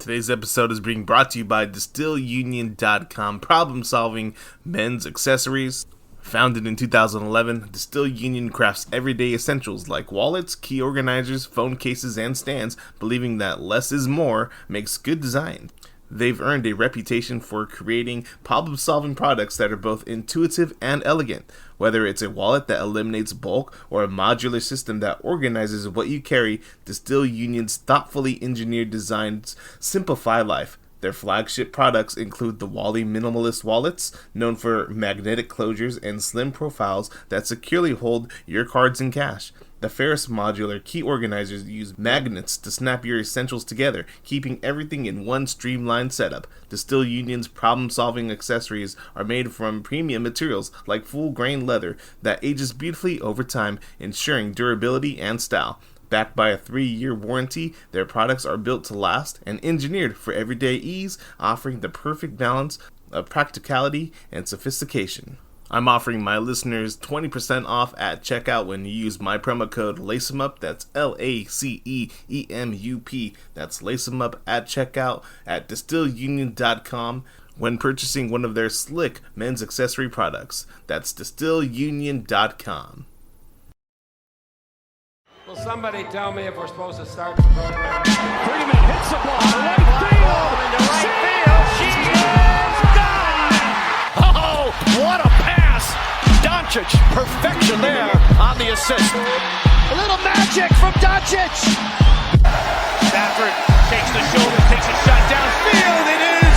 Today's episode is being brought to you by DistilUnion.com, problem-solving men's accessories. Founded in 2011, Distil Union crafts everyday essentials like wallets, key organizers, phone cases, and stands, believing that less is more makes good design. They've earned a reputation for creating problem-solving products that are both intuitive and elegant. Whether it's a wallet that eliminates bulk or a modular system that organizes what you carry, Distil Union's thoughtfully engineered designs simplify life. Their flagship products include the Wally Minimalist wallets, known for magnetic closures and slim profiles that securely hold your cards and cash. The Ferris modular key organizers use magnets to snap your essentials together, keeping everything in one streamlined setup. Distil Union's problem-solving accessories are made from premium materials like full-grain leather that ages beautifully over time, ensuring durability and style. Backed by a 3-year warranty, their products are built to last and engineered for everyday ease, offering the perfect balance of practicality and sophistication. I'm offering my listeners 20% off at checkout when you use my promo code LACEEMUP. That's LACEEMUP. That's LACEEMUP at checkout at DistilUnion.com when purchasing one of their slick men's accessory products. That's DistilUnion.com. Will somebody tell me if we're supposed to start the program? Freeman hits the ball to right field. Into right field. She is gone. Oh, what a pass. Doncic, perfection there on the assist. A little magic from Doncic. Stafford takes the shoulder, takes a shot downfield. It is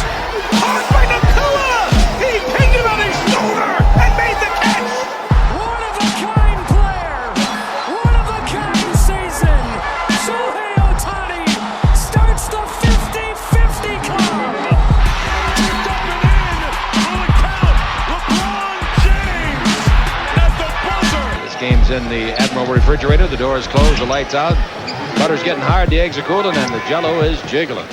caught by Nacua. He picked him on his shoulder and made the catch. One of a kind player. One of a kind season. Shohei Ohtani starts the 50-50 club. It's up and in on the count. LeBron James at the buzzer. This game's in the Admiral refrigerator. The door is closed, the lights out. Butter's getting hard, the eggs are cooling, and the jello is jiggling.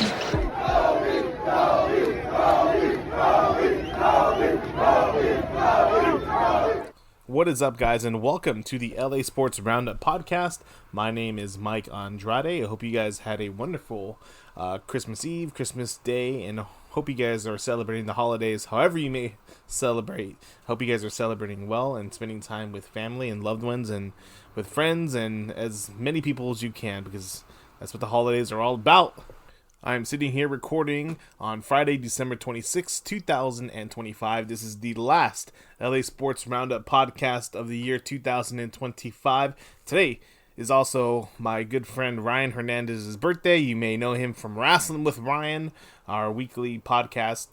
What is up, guys, and welcome to the LA Sports Roundup podcast. My name is Mike Andrade. I hope you guys had a wonderful Christmas Eve, Christmas Day, and hope you guys are celebrating the holidays however you may celebrate. Hope you guys are celebrating well and spending time with family and loved ones and with friends and as many people as you can, because that's what the holidays are all about. I'm sitting here recording on Friday, December 26, 2025. This is the last LA Sports Roundup podcast of the year 2025. Today is also my good friend Ryan Hernandez's birthday. You may know him from Wrestling with Ryan, our weekly podcast.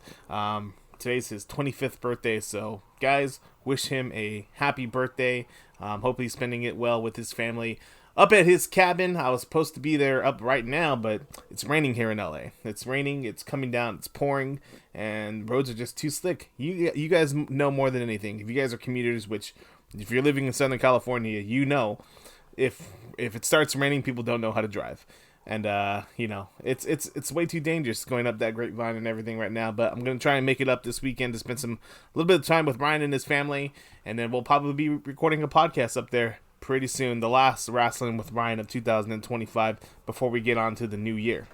Today's his 25th birthday, so guys, wish him a happy birthday. Hopefully he's spending it well with his family up at his cabin. I was supposed to be there up right now, but it's raining here in LA. It's raining, it's coming down, it's pouring, and roads are just too slick. You guys know more than anything. If you guys are commuters, which if you're living in Southern California, you know, if it starts raining, people don't know how to drive. And it's way too dangerous going up that grapevine and everything right now. But I'm gonna try and make it up this weekend to spend a little bit of time with Ryan and his family, and then we'll probably be recording a podcast up there pretty soon, the last Wrestling with Ryan of 2025 before we get on to the new year.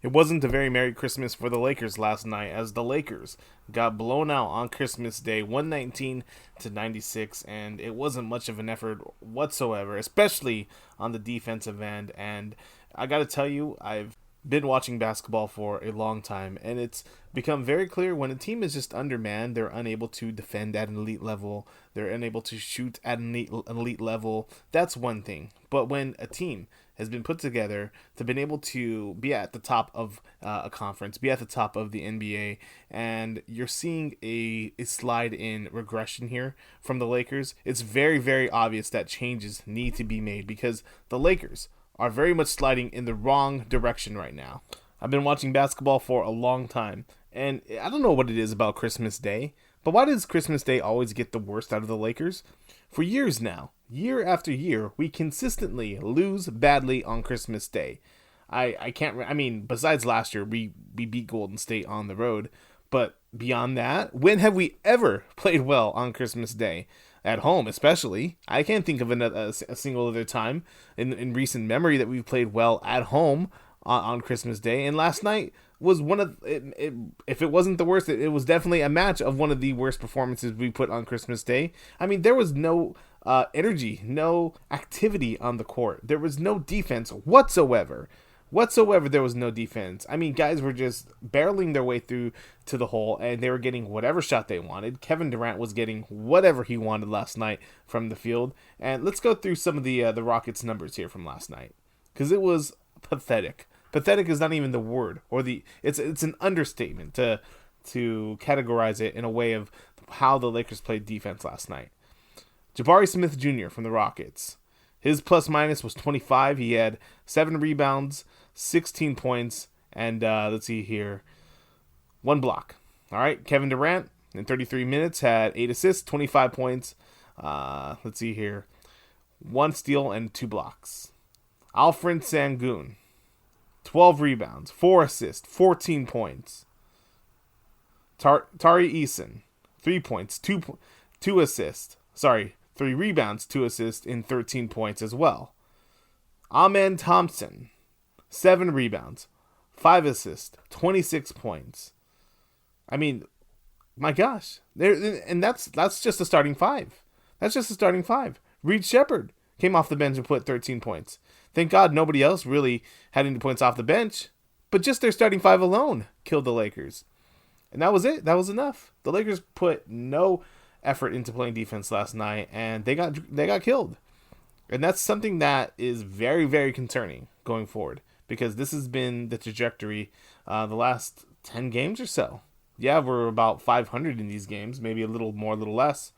It wasn't a very Merry Christmas for the Lakers last night, as the Lakers got blown out on Christmas Day 119-96, and it wasn't much of an effort whatsoever, especially on the defensive end. And I gotta tell you, I've been watching basketball for a long time, and it's become very clear when a team is just undermanned, they're unable to defend at an elite level, they're unable to shoot at an elite level. That's one thing. But when a team has been put together to been able to be at the top of a conference, be at the top of the NBA, and you're seeing a slide in regression here from the Lakers, it's very, very obvious that changes need to be made, because the Lakers are very much sliding in the wrong direction right now. I've been watching basketball for a long time, and I don't know what it is about Christmas Day, but why does Christmas Day always get the worst out of the Lakers? For years now, year after year, we consistently lose badly on Christmas Day. Besides last year, we beat Golden State on the road, but beyond that, when have we ever played well on Christmas Day? At home, especially. I can't think of a single other time in recent memory that we've played well at home on Christmas Day. And last night, was one of it, if it wasn't the worst, it was definitely a match of one of the worst performances we put on Christmas Day. I mean, there was no energy, no activity on the court. There was no defense whatsoever. There was no defense. I mean, guys were just barreling their way through to the hole, and they were getting whatever shot they wanted. Kevin Durant was getting whatever he wanted last night from the field. And let's go through some of the Rockets' numbers here from last night, because it was pathetic. Pathetic is not even the word, or it's an understatement to categorize it in a way of how the Lakers played defense last night. Jabari Smith Jr. from the Rockets, his plus minus was 25. He had 7 rebounds, 16 points, and let's see here, 1 block. All right, Kevin Durant in 33 minutes had 8 assists, 25 points. Let's see here, 1 steal and 2 blocks. Alfred Sengun, 12 rebounds, 4 assists, 14 points. Tari Eason, 3 points, 2 assists. 3 rebounds, 2 assists, and 13 points as well. Amen Thompson, 7 rebounds, 5 assists, 26 points. I mean, my gosh. And that's just a starting 5. That's just a starting 5. Reed Shepherd came off the bench and put 13 points. Thank God nobody else really had any points off the bench, but just their starting 5 alone killed the Lakers. And that was it. That was enough. The Lakers put no effort into playing defense last night, and they got killed. And that's something that is very, very concerning going forward, because this has been the trajectory the last 10 games or so. Yeah, we're about 500 in these games, maybe a little more, a little less.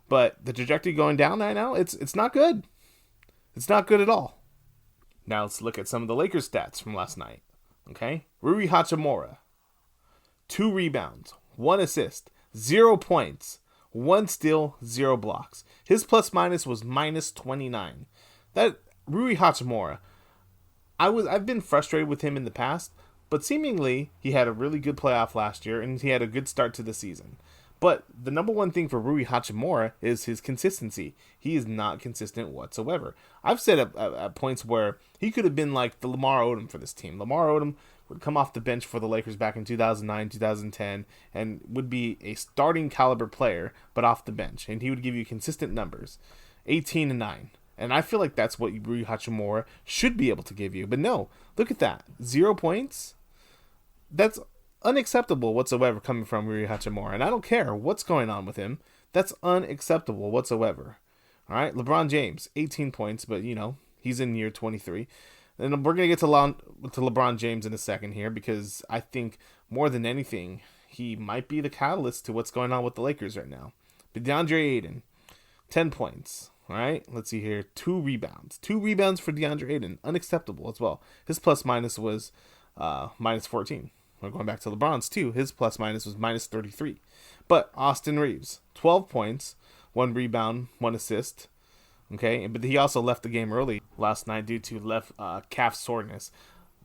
But the trajectory going down right now, it's not good. It's not good at all. Now let's look at some of the Lakers stats from last night. Okay? Rui Hachimura, 2 rebounds, 1 assist, 0 points, 1 steal, 0 blocks. His plus minus was minus 29. That Rui Hachimura, I've been frustrated with him in the past, but seemingly he had a really good playoff last year and he had a good start to the season. But the number one thing for Rui Hachimura is his consistency. He is not consistent whatsoever. I've said at points where he could have been like the Lamar Odom for this team. Lamar Odom would come off the bench for the Lakers back in 2009, 2010, and would be a starting caliber player, but off the bench. And he would give you consistent numbers, 18 and 9. And I feel like that's what Rui Hachimura should be able to give you. But no, look at that. 0 points? That's unacceptable whatsoever coming from Rui Hachimura. And I don't care what's going on with him. That's unacceptable whatsoever. All right, LeBron James, 18 points, but, he's in year 23. And we're going to get to LeBron James in a second here, because I think more than anything, he might be the catalyst to what's going on with the Lakers right now. But DeAndre Ayton, 10 points. All right, let's see here. 2 rebounds. 2 rebounds for DeAndre Ayton. Unacceptable as well. His plus minus was minus 14. We're going back to LeBron's too. His plus minus was minus 33. But Austin Reeves, 12 points, 1 rebound, 1 assist. Okay, but he also left the game early last night due to left calf soreness.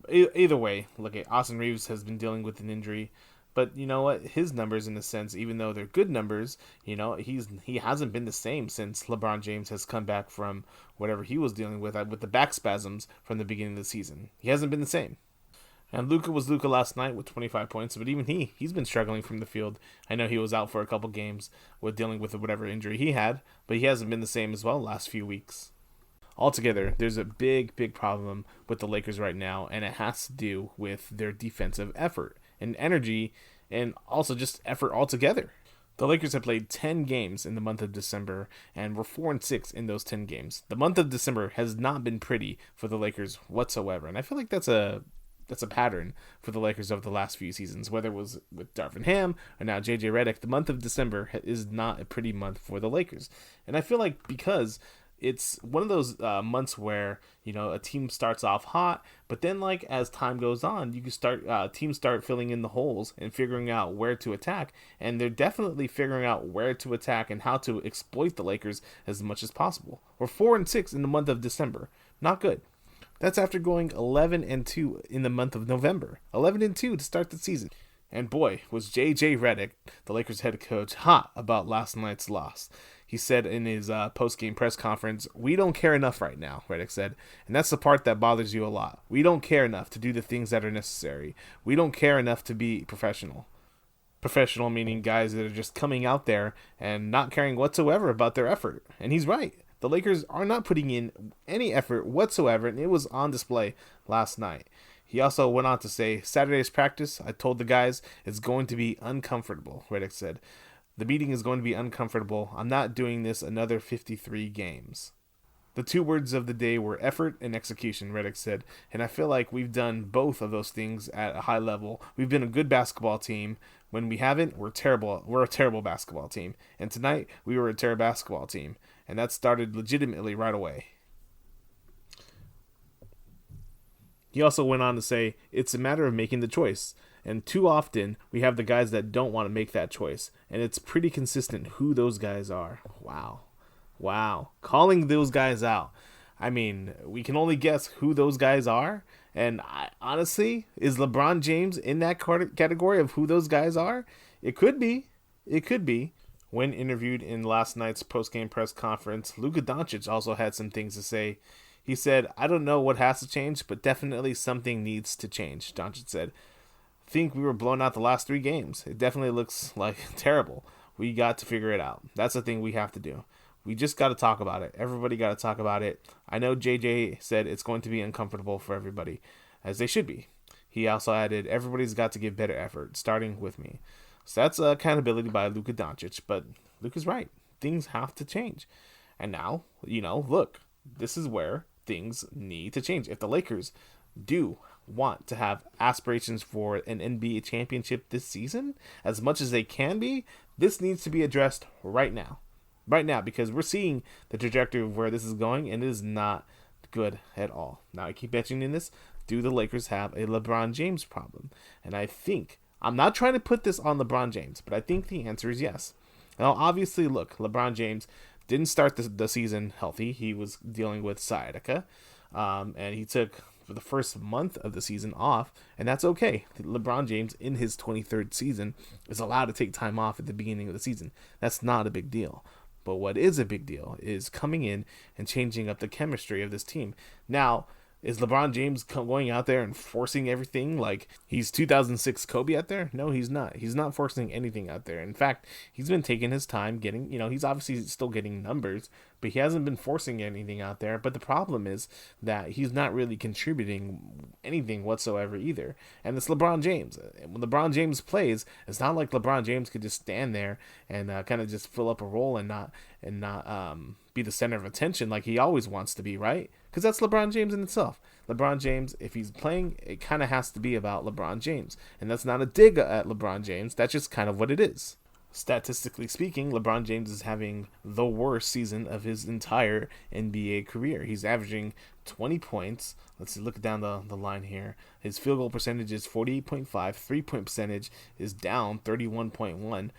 Either way, look at Austin Reeves has been dealing with an injury. But you know what? His numbers, in a sense, even though they're good numbers, he hasn't been the same since LeBron James has come back from whatever he was dealing with the back spasms from the beginning of the season. He hasn't been the same. And Luka was Luka last night with 25 points, but even he's been struggling from the field. I know he was out for a couple games with dealing with whatever injury he had, but he hasn't been the same as well the last few weeks. Altogether, there's a big, big problem with the Lakers right now, and it has to do with their defensive effort and energy, and also just effort altogether. The Lakers have played 10 games in the month of December, and were 4-6 in those 10 games. The month of December has not been pretty for the Lakers whatsoever, and I feel like that's a pattern for the Lakers over the last few seasons, whether it was with Darvin Ham or now JJ Redick. The month of December is not a pretty month for the Lakers. And I feel like because it's one of those months where, a team starts off hot, but then as time goes on, you can teams start filling in the holes and figuring out where to attack. And they're definitely figuring out where to attack and how to exploit the Lakers as much as possible. We're 4-6 in the month of December. Not good. That's after going 11-2 in the month of November. 11-2 to start the season. And boy, was JJ Redick, the Lakers head coach, hot about last night's loss. He said in his post-game press conference, "We don't care enough right now," Redick said. And that's the part that bothers you a lot. We don't care enough to do the things that are necessary. We don't care enough to be professional. Professional meaning guys that are just coming out there and not caring whatsoever about their effort. And he's right. The Lakers are not putting in any effort whatsoever, and it was on display last night. He also went on to say, "Saturday's practice, I told the guys it's going to be uncomfortable," Redick said. "The meeting is going to be uncomfortable. I'm not doing this another 53 games." The two words of the day were effort and execution, Redick said, and I feel like we've done both of those things at a high level. We've been a good basketball team. When we haven't, we're terrible. We're a terrible basketball team. And tonight, we were a terrible basketball team. And that started legitimately right away. He also went on to say, "It's a matter of making the choice. And too often, we have the guys that don't want to make that choice. And it's pretty consistent who those guys are." Wow. Calling those guys out. I mean, we can only guess who those guys are. And honestly, is LeBron James in that category of who those guys are? It could be. When interviewed in last night's post-game press conference, Luka Doncic also had some things to say. He said, "I don't know what has to change, but definitely something needs to change," Doncic said. "Think we were blown out the last 3 games. It definitely looks like terrible. We got to figure it out. That's the thing we have to do. We just got to talk about it. Everybody got to talk about it. I know JJ said it's going to be uncomfortable for everybody, as they should be." He also added, "Everybody's got to give better effort, starting with me." So that's accountability by Luka Doncic, but Luka's right. Things have to change. And now, look, this is where things need to change. If the Lakers do want to have aspirations for an NBA championship this season, as much as they can be, this needs to be addressed right now. Right now, because we're seeing the trajectory of where this is going, and it is not good at all. Now, I keep mentioning this. Do the Lakers have a LeBron James problem? And I'm not trying to put this on LeBron James, but I think the answer is yes. Now, obviously, look, LeBron James didn't start the season healthy. He was dealing with sciatica, and he took for the first month of the season off, and that's okay. LeBron James, in his 23rd season, is allowed to take time off at the beginning of the season. That's not a big deal. But what is a big deal is coming in and changing up the chemistry of this team. Now, is LeBron James going out there and forcing everything like he's 2006 Kobe out there? No, he's not. He's not forcing anything out there. In fact, he's been taking his time getting, he's obviously still getting numbers, but he hasn't been forcing anything out there. But the problem is that he's not really contributing anything whatsoever either. And it's LeBron James. When LeBron James plays, it's not like LeBron James could just stand there and kind of just fill up a role and not be the center of attention like he always wants to be, right? Because that's LeBron James in itself. LeBron James, if he's playing, it kind of has to be about LeBron James. And that's not a dig at LeBron James. That's just kind of what it is. Statistically speaking, LeBron James is having the worst season of his entire NBA career. He's averaging 20 points. Let's see, look down the line here. His field goal percentage is 48.5. 3-point percentage is down 31.1.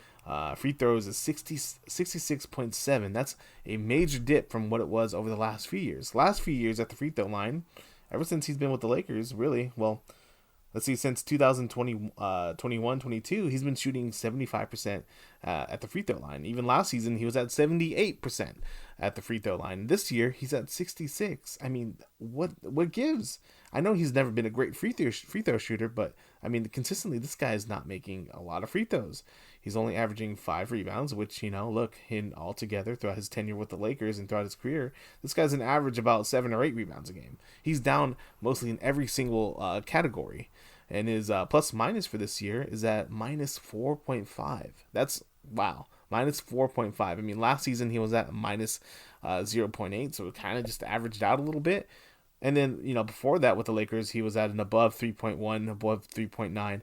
Free throws is 66.7. That's a major dip from what it was over the last few years. Last few years at the free throw line, ever since he's been with the Lakers, really, let's see, since 2021-22, he's been shooting 75% at the free throw line. Even last season, he was at 78% at the free throw line. This year, he's at 66. I mean, what gives? I know he's never been a great free throw shooter, but I mean, consistently, this guy is not making a lot of free throws. He's only averaging 5 rebounds, which, look, in altogether throughout his tenure with the Lakers and throughout his career, this guy's an average about 7 or 8 rebounds a game. He's down mostly in every single category. And his plus minus for this year is at minus 4.5. That's, wow, minus 4.5. I mean, last season he was at minus 0.8, so it kind of just averaged out a little bit. And then, before that with the Lakers, he was at an above 3.1, above 3.9.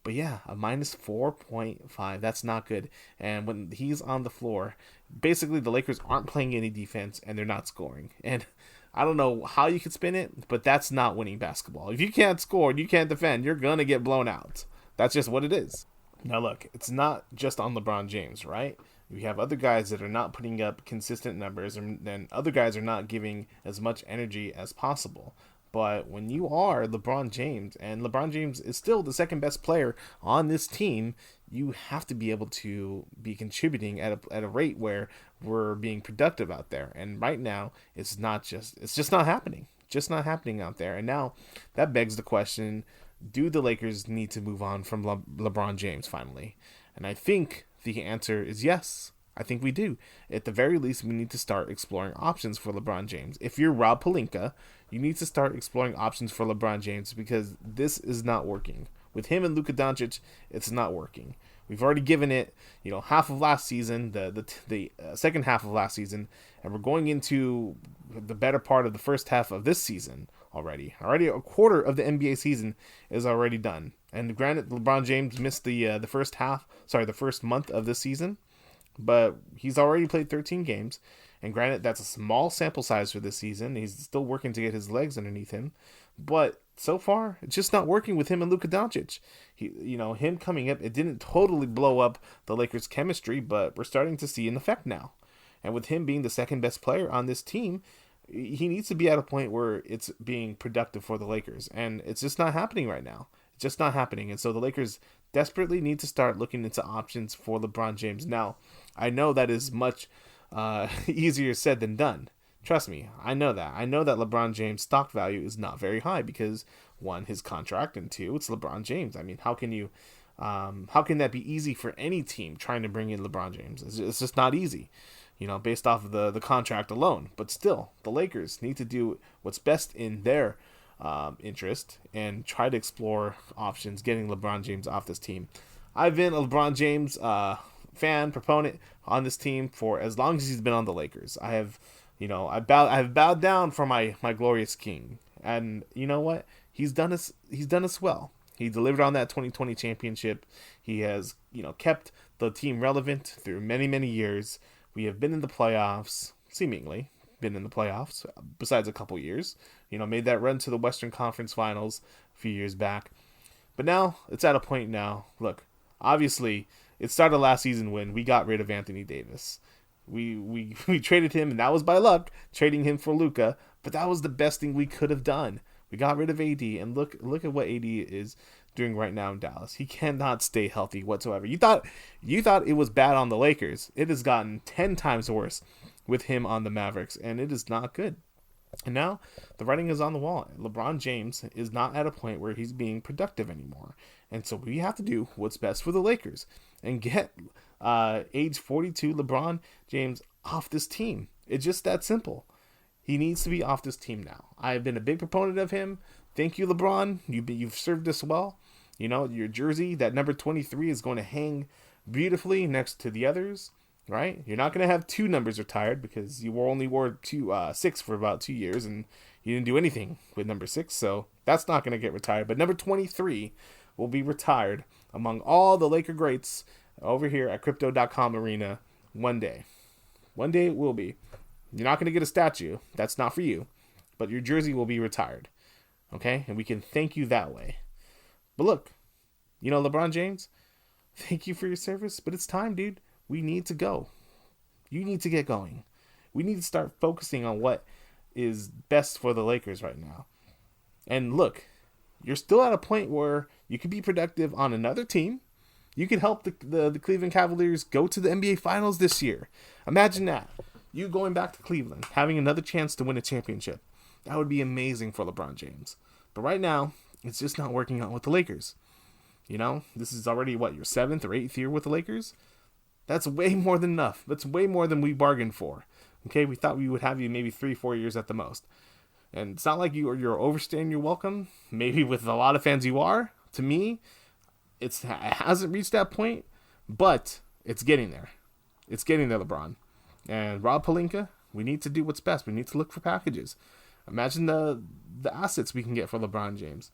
But yeah, a minus 4.5. That's not good. And when he's on the floor, basically the Lakers aren't playing any defense and they're not scoring. And I don't know how you could spin it, but that's not winning basketball. If you can't score and you can't defend, you're going to get blown out. That's just what it is. Now look, it's not just on LeBron James, right? We have other guys that are not putting up consistent numbers, and then other guys are not giving as much energy as possible. But when you are LeBron James, and LeBron James is still the second best player on this team, you have to be able to be contributing at a rate where we're being productive out there. And right now, it's just not happening. Just not happening out there. And now that begs the question, do the Lakers need to move on from LeBron James finally? And I think the answer is yes. I think we do. At the very least, we need to start exploring options for LeBron James. If you're Rob Pelinka, you need to start exploring options for LeBron James because this is not working. With him and Luka Doncic, it's not working. We've already given it, half of last season, the second half of last season, and we're going into the better part of the first half of this season already. Already a quarter of the NBA season is already done. And granted, LeBron James missed the first month of this season, but he's already played 13 games. And granted, that's a small sample size for this season. He's still working to get his legs underneath him. But so far, it's just not working with him and Luka Doncic. Him coming up, it didn't totally blow up the Lakers' chemistry, but we're starting to see an effect now. And with him being the second best player on this team, he needs to be at a point where it's being productive for the Lakers. And it's just not happening right now. It's just not happening. And so the Lakers desperately need to start looking into options for LeBron James. Now, I know that is much easier said than done. Trust me, I know that. I know that LeBron James' stock value is not very high because, one, his contract, and two, it's LeBron James. I mean, how can that be easy for any team trying to bring in LeBron James? It's just not easy, based off of the contract alone. But still, the Lakers need to do what's best in their interest and try to explore options getting LeBron James off this team. I've been a LeBron James fan, proponent on this team for as long as he's been on the Lakers. I have bowed down for my glorious king. And you know what? He's done us well. He delivered on that 2020 championship. He has, kept the team relevant through many, many years. We have been in the playoffs, seemingly been in the playoffs, besides a couple years. Made that run to the Western Conference Finals a few years back. But now, it's at a point now. Look, obviously, it started last season when we got rid of Anthony Davis. We traded him, and that was by luck, trading him for Luka, but that was the best thing we could have done. We got rid of AD, and look at what AD is doing right now in Dallas. He cannot stay healthy whatsoever. You thought it was bad on the Lakers. It has gotten 10 times worse with him on the Mavericks, and it is not good. And now the writing is on the wall. LeBron James is not at a point where he's being productive anymore. And so we have to do what's best for the Lakers and get age 42 LeBron James off this team. It's just that simple. He needs to be off this team now. I've been a big proponent of him. Thank you, LeBron. You've served us well. Your jersey, that number 23, is going to hang beautifully next to the others, right? You're not going to have two numbers retired because you only wore 6 for about 2 years and you didn't do anything with number 6, so that's not going to get retired. But number 23 will be retired among all the Laker greats over here at Crypto.com Arena one day. One day it will be. You're not going to get a statue. That's not for you. But your jersey will be retired. Okay? And we can thank you that way. But look, LeBron James, thank you for your service, but it's time, dude. We need to go. You need to get going. We need to start focusing on what is best for the Lakers right now. And look, you're still at a point where you could be productive on another team. You could help the Cleveland Cavaliers go to the NBA Finals this year. Imagine that. You going back to Cleveland, having another chance to win a championship. That would be amazing for LeBron James. But right now, it's just not working out with the Lakers. This is already, your 7th or 8th year with the Lakers? That's way more than enough. That's way more than we bargained for. Okay, we thought we would have you maybe 3-4 years at the most. And it's not like you're overstaying your welcome. Maybe with a lot of fans you are. To me, it hasn't reached that point, but it's getting there. It's getting there, LeBron. And Rob Pelinka, we need to do what's best. We need to look for packages. Imagine the assets we can get for LeBron James.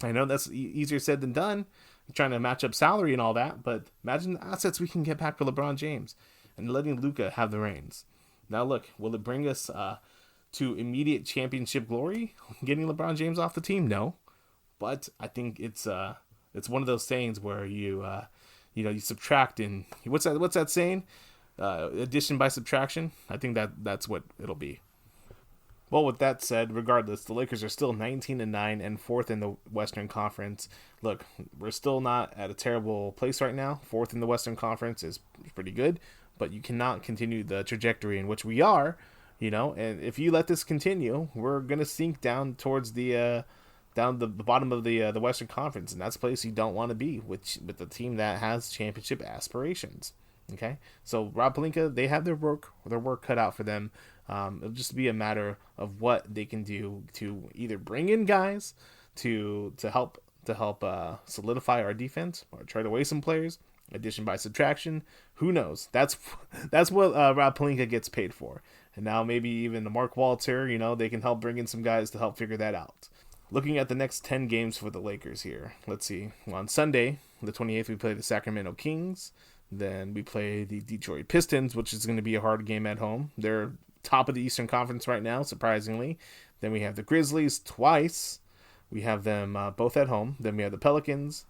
I know that's easier said than done, trying to match up salary and all that, but imagine the assets we can get back for LeBron James and letting Luka have the reins. Now look, will it bring us to immediate championship glory, getting LeBron James off the team? No. But I think it's one of those sayings where you subtract and what's that saying? Addition by subtraction. I think that's what it'll be. Well, with that said, regardless, the Lakers are still 19-9 and fourth in the Western Conference. Look, we're still not at a terrible place right now. Fourth in the Western Conference is pretty good, but you cannot continue the trajectory in which we are, and if you let this continue, we're going to sink down towards the bottom of the Western Conference, and that's a place you don't want to be with the team that has championship aspirations. Okay, so Rob Pelinka, they have their work cut out for them. It'll just be a matter of what they can do to either bring in guys to help solidify our defense, or trade away some players, addition by subtraction. Who knows? That's what Rob Pelinka gets paid for. And now maybe even Mark Walter, they can help bring in some guys to help figure that out. Looking at the next 10 games for the Lakers here, let's see. Well, on Sunday, the 28th, we play the Sacramento Kings. Then we play the Detroit Pistons, which is going to be a hard game at home. They're top of the Eastern Conference right now, surprisingly. Then we have the Grizzlies twice. We have them both at home. Then we have the Pelicans,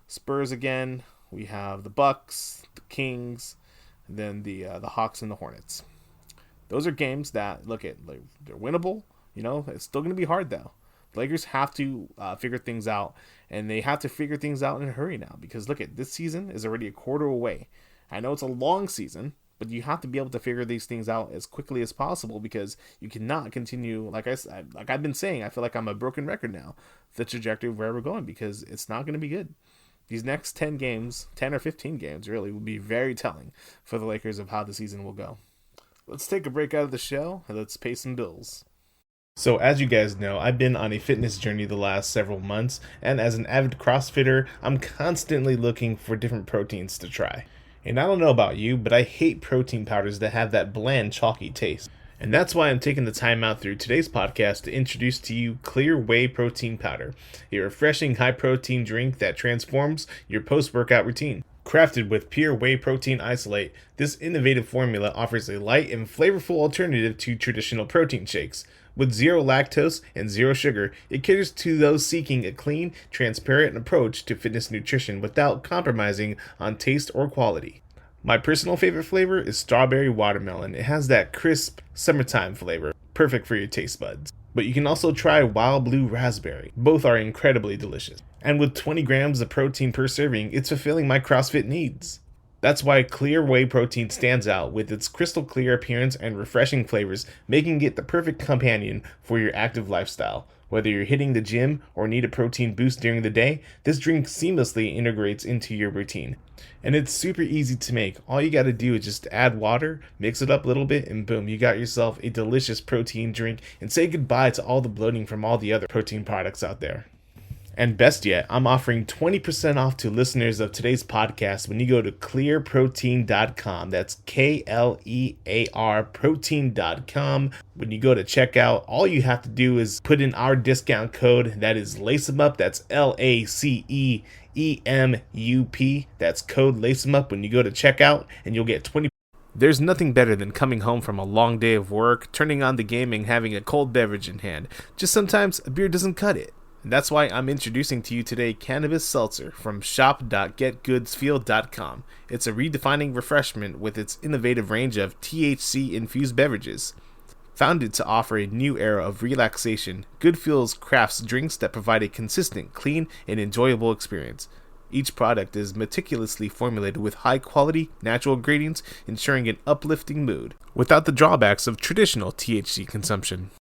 Spurs again. We have the Bucks, the Kings, then the Hawks and the Hornets. Those are games that, they're winnable. It's still going to be hard, though. The Lakers have to figure things out, and they have to figure things out in a hurry now, because this season is already a quarter away. I know it's a long season, but you have to be able to figure these things out as quickly as possible, because you cannot continue, like I've been saying, I feel like I'm a broken record now, the trajectory of where we're going, because it's not going to be good. These next 10 games, 10 or 15 games really, will be very telling for the Lakers of how the season will go. Let's take a break out of the show, and let's pay some bills. So as you guys know, I've been on a fitness journey the last several months, and as an avid CrossFitter, I'm constantly looking for different proteins to try. And I don't know about you, but I hate protein powders that have that bland, chalky taste. And that's why I'm taking the time out through today's podcast to introduce to you Clear Whey Protein Powder, a refreshing high-protein drink that transforms your post-workout routine. Crafted with pure whey protein isolate, this innovative formula offers a light and flavorful alternative to traditional protein shakes. With zero lactose and zero sugar, it caters to those seeking a clean, transparent approach to fitness nutrition without compromising on taste or quality. My personal favorite flavor is strawberry watermelon. It has that crisp, summertime flavor, perfect for your taste buds. But you can also try wild blue raspberry. Both are incredibly delicious. And with 20 grams of protein per serving, it's fulfilling my CrossFit needs. That's why Clear Whey Protein stands out with its crystal clear appearance and refreshing flavors, making it the perfect companion for your active lifestyle. Whether you're hitting the gym or need a protein boost during the day, this drink seamlessly integrates into your routine. And it's super easy to make. All you gotta do is just add water, mix it up a little bit, and boom, you got yourself a delicious protein drink, and say goodbye to all the bloating from all the other protein products out there. And best yet, I'm offering 20% off to listeners of today's podcast when you go to clearprotein.com. That's KLEAR protein.com. When you go to checkout, all you have to do is put in our discount code. That is LACEMUP. That's LACEEMUP. That's code LACEMUP when you go to checkout, and you'll get 20%. There's nothing better than coming home from a long day of work, turning on the game, and having a cold beverage in hand. Just sometimes a beer doesn't cut it. And that's why I'm introducing to you today Cannabis Seltzer from shop.getgoodsfeel.com. It's a redefining refreshment with its innovative range of THC-infused beverages. Founded to offer a new era of relaxation, Good Feels crafts drinks that provide a consistent, clean, and enjoyable experience. Each product is meticulously formulated with high-quality, natural ingredients, ensuring an uplifting mood, without the drawbacks of traditional THC consumption.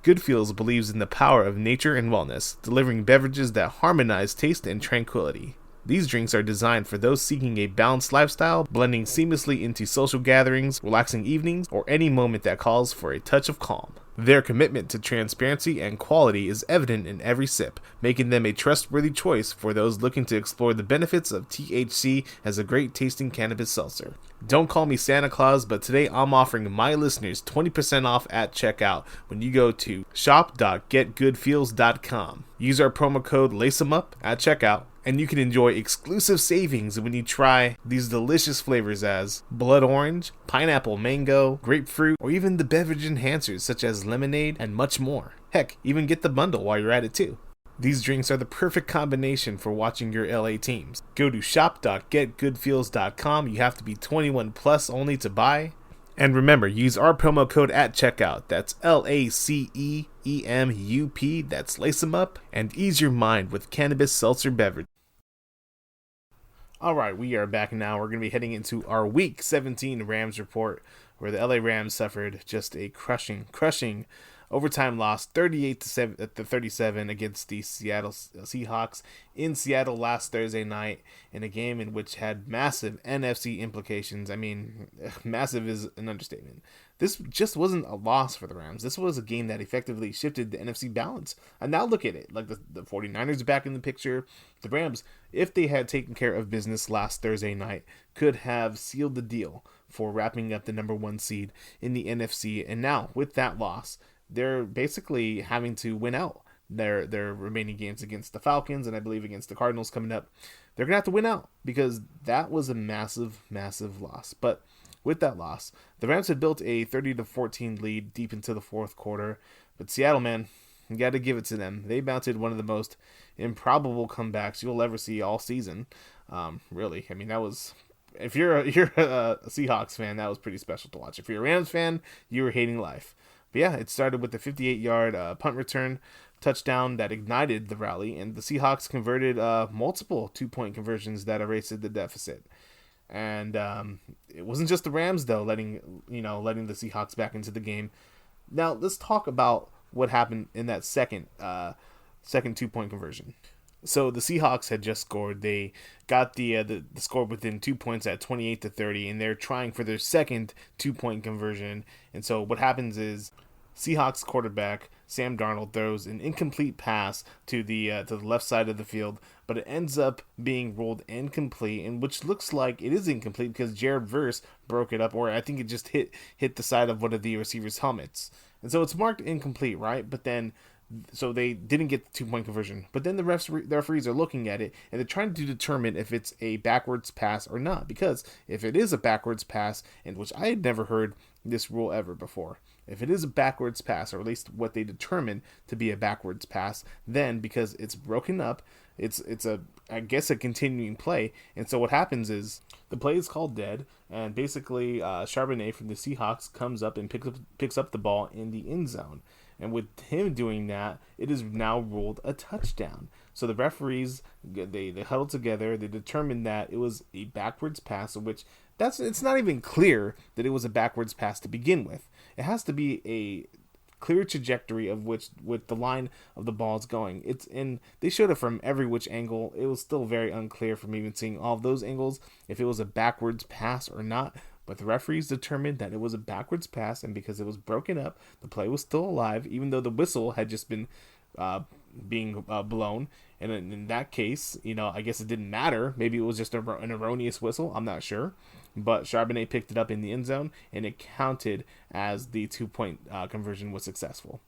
Good Feels believes in the power of nature and wellness, delivering beverages that harmonize taste and tranquility. These drinks are designed for those seeking a balanced lifestyle, blending seamlessly into social gatherings, relaxing evenings, or any moment that calls for a touch of calm. Their commitment to transparency and quality is evident in every sip, making them a trustworthy choice for those looking to explore the benefits of THC as a great-tasting cannabis seltzer. Don't call me Santa Claus, but today I'm offering my listeners 20% off at checkout when you go to shop.getgoodfeels.com. Use our promo code LACEMUP at checkout, and you can enjoy exclusive savings when you try these delicious flavors as blood orange, pineapple mango, grapefruit, or even the beverage enhancers such as lemonade and much more. Heck, even get the bundle while you're at it too. These drinks are the perfect combination for watching your LA teams. Go to shop.getgoodfeels.com. You have to be 21 plus only to buy. And remember, use our promo code at checkout. That's LACEEMUP. That's Lace 'em Up, and ease your mind with cannabis seltzer beverage. All right, we are back now. We're going to be heading into our Week 17 Rams report, where the LA Rams suffered just a crushing overtime loss, 38-37 against the Seattle Seahawks in Seattle last Thursday night, in a game in which had massive NFC implications. I mean, massive is an understatement. This just wasn't a loss for the Rams. This was a game that effectively shifted the NFC balance. And now look at it. Like the 49ers are back in the picture. The Rams, if they had taken care of business last Thursday night, could have sealed the deal for wrapping up the number 1 seed in the NFC. And now, with that loss, they're basically having to win out their remaining games against the Falcons and I believe against the Cardinals coming up. They're going to have to win out because that was a massive loss. But with that loss, the Rams had built a 30-14 lead deep into the fourth quarter. But Seattle, man, you got to give it to them. They mounted one of the most improbable comebacks you'll ever see all season. Really, I mean, that was... If you're a Seahawks fan, that was pretty special to watch. If you're a Rams fan, you were hating life. But yeah, it started with the 58-yard punt return touchdown that ignited the rally, and the Seahawks converted multiple 2-point conversions that erased the deficit. And it wasn't just the Rams though letting the Seahawks back into the game. Now let's talk about what happened in that second 2-point conversion. So the Seahawks had just scored. They got the score within 2 points at 28-30, and they're trying for their second 2-point conversion. And so what happens is Seahawks quarterback Sam Darnold throws an incomplete pass to the left side of the field, but it ends up being ruled incomplete, and which looks like it is incomplete because Jared Verse broke it up, or I think it just hit the side of one of the receivers' helmets. And so it's marked incomplete, right? But then so they didn't get the 2-point conversion. But then the referees are looking at it, and they're trying to determine if it's a backwards pass or not. Because if it is a backwards pass, and which I had never heard this rule ever before, if it is a backwards pass, or at least what they determine to be a backwards pass, then because it's broken up, it's a continuing play. And so what happens is the play is called dead, and basically Charbonnet from the Seahawks comes up and picks up the ball in the end zone. And with him doing that, it is now ruled a touchdown. So the referees, they huddled together. They determined that it was a backwards pass, it's not even clear that it was a backwards pass to begin with. It has to be a clear trajectory of with the line of the ball is going. They showed it from every which angle. It was still very unclear from even seeing all of those angles if it was a backwards pass or not. But the referees determined that it was a backwards pass, and because it was broken up, the play was still alive, even though the whistle had just been being blown. And in that case, I guess it didn't matter. Maybe it was just an erroneous whistle. I'm not sure. But Charbonnet picked it up in the end zone, and it counted as the 2-point conversion was successful.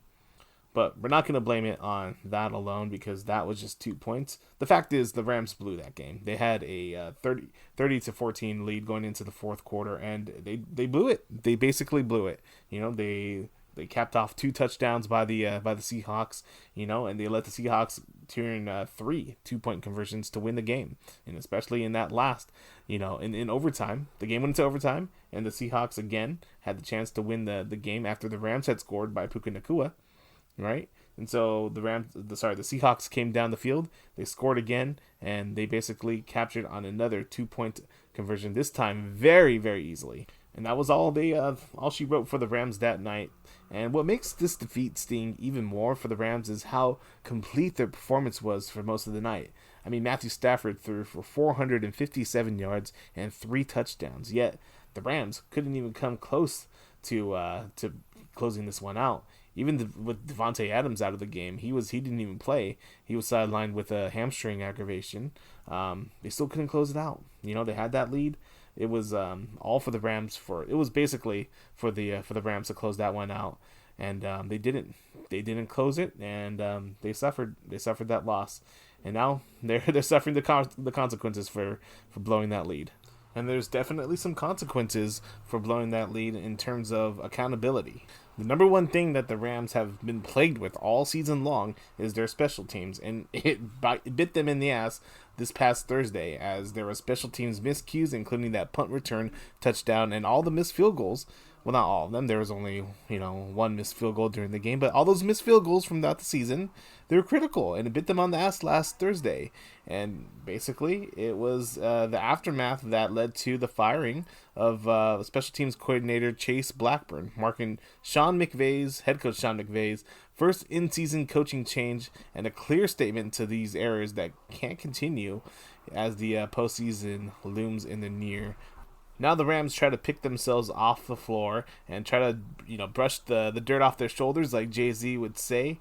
But we're not going to blame it on that alone because that was just 2 points. The fact is the Rams blew that game. They had a 30-14 lead going into the fourth quarter, and they blew it. They basically blew it. They capped off 2 touchdowns by the Seahawks, and they let the Seahawks turn 3 2-point conversions to win the game. And especially in that last, in overtime, the game went into overtime, and the Seahawks again had the chance to win the game after the Rams had scored by Puka Nacua. Right? And so the Seahawks came down the field, they scored again, and they basically captured on another 2-point conversion, this time very, very easily. And that was all she wrote for the Rams that night. And what makes this defeat sting even more for the Rams is how complete their performance was for most of the night. I mean, Matthew Stafford threw for 457 yards and 3 touchdowns, yet the Rams couldn't even come close to closing this one out. Even with Devontae Adams out of the game, he didn't even play. He was sidelined with a hamstring aggravation. They still couldn't close it out. They had that lead. It was all for the Rams. It was basically for the Rams to close that one out, and they didn't. They didn't close it, and they suffered. They suffered that loss, and now they're suffering the consequences for blowing that lead. And there's definitely some consequences for blowing that lead in terms of accountability. The number one thing that the Rams have been plagued with all season long is their special teams, and it bit them in the ass this past Thursday as there were special teams miscues, including that punt return touchdown and all the missed field goals well, not all of them. There was only, one missed field goal during the game, but all those missed field goals from throughout the season, they were critical, and it bit them on the ass last Thursday. And basically, it was the aftermath that led to the firing of special teams coordinator Chase Blackburn, marking head coach Sean McVay's first in-season coaching change, and a clear statement to these errors that can't continue as the postseason looms in the near. Now the Rams try to pick themselves off the floor and try to, brush the dirt off their shoulders, like Jay-Z would say.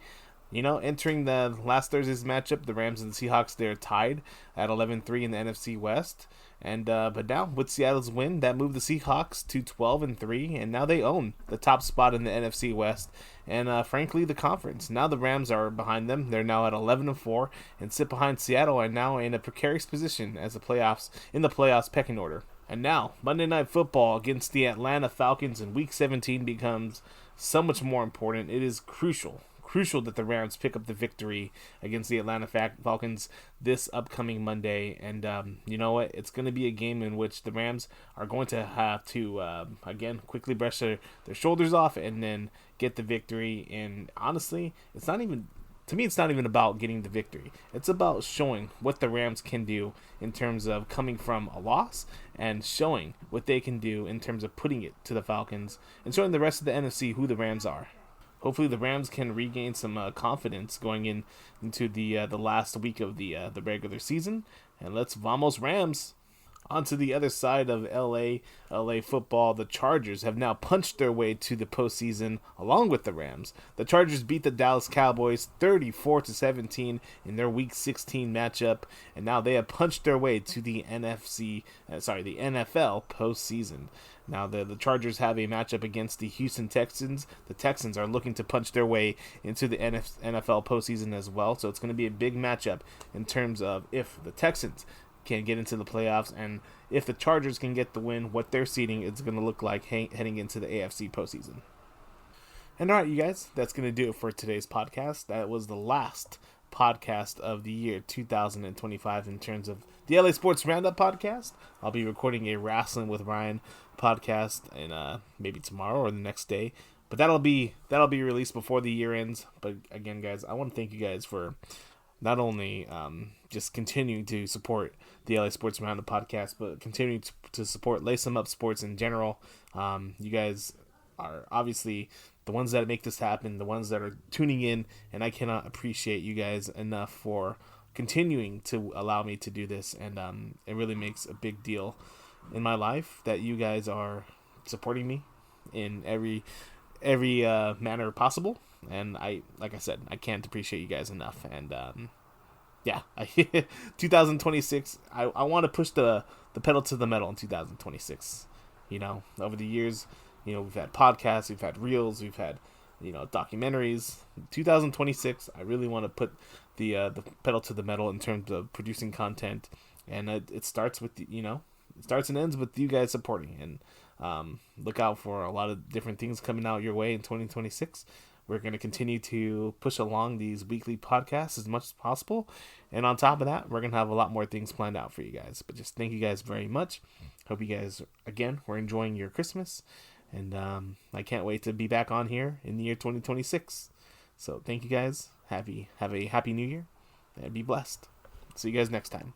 Entering the last Thursday's matchup, the Rams and the Seahawks, they're tied at 11-3 in the NFC West. And but now with Seattle's win, that moved the Seahawks to 12-3, and now they own the top spot in the NFC West and frankly the conference. Now the Rams are behind them; they're now at 11-4 and sit behind Seattle, and now in a precarious position as the playoffs pecking order. And now Monday Night Football against the Atlanta Falcons in Week 17 becomes so much more important. It is crucial that the Rams pick up the victory against the Atlanta Falcons this upcoming Monday. And you know what? It's going to be a game in which the Rams are going to have to, again, quickly brush their shoulders off and then get the victory. And honestly, it's not even about getting the victory. It's about showing what the Rams can do in terms of coming from a loss and showing what they can do in terms of putting it to the Falcons and showing the rest of the NFC who the Rams are. Hopefully the Rams can regain some confidence going into the last week of the regular season. And let's vamos Rams! On to the other side of LA football, the Chargers have now punched their way to the postseason along with the Rams. The Chargers beat the Dallas Cowboys 34-17 in their Week 16 matchup, and now they have punched their way to the NFL postseason. Now the Chargers have a matchup against the Houston Texans. The Texans are looking to punch their way into the NFL postseason as well, so it's going to be a big matchup in terms of if the Texans can get into the playoffs, and if the Chargers can get the win, what their seeding is going to look like heading into the AFC postseason. And all right, you guys, that's going to do it for today's podcast. That was the last podcast of the year 2025 in terms of the LA Sports Roundup podcast. I'll be recording a Wrestling with Ryan podcast in maybe tomorrow or the next day, but that'll be released before the year ends. But again, guys, I want to thank you guys for not only just continuing to support the LA Sports Roundup podcast, but continuing to support Lace 'em Up Sports in general. You guys are obviously the ones that make this happen, the ones that are tuning in, and I cannot appreciate you guys enough for continuing to allow me to do this. And it really makes a big deal in my life that you guys are supporting me in every manner possible. And like I said, I can't appreciate you guys enough. And 2026, I want to push the pedal to the metal in 2026. Over the years, we've had podcasts, we've had reels, we've had documentaries. 2026, I really want to put the pedal to the metal in terms of producing content, and it starts with it starts and ends with you guys supporting. And look out for a lot of different things coming out your way in 2026. We're going to continue to push along these weekly podcasts as much as possible. And on top of that, we're going to have a lot more things planned out for you guys. But just thank you guys very much. Hope you guys, again, were enjoying your Christmas. And I can't wait to be back on here in the year 2026. So thank you guys. Have a happy new year. And be blessed. See you guys next time.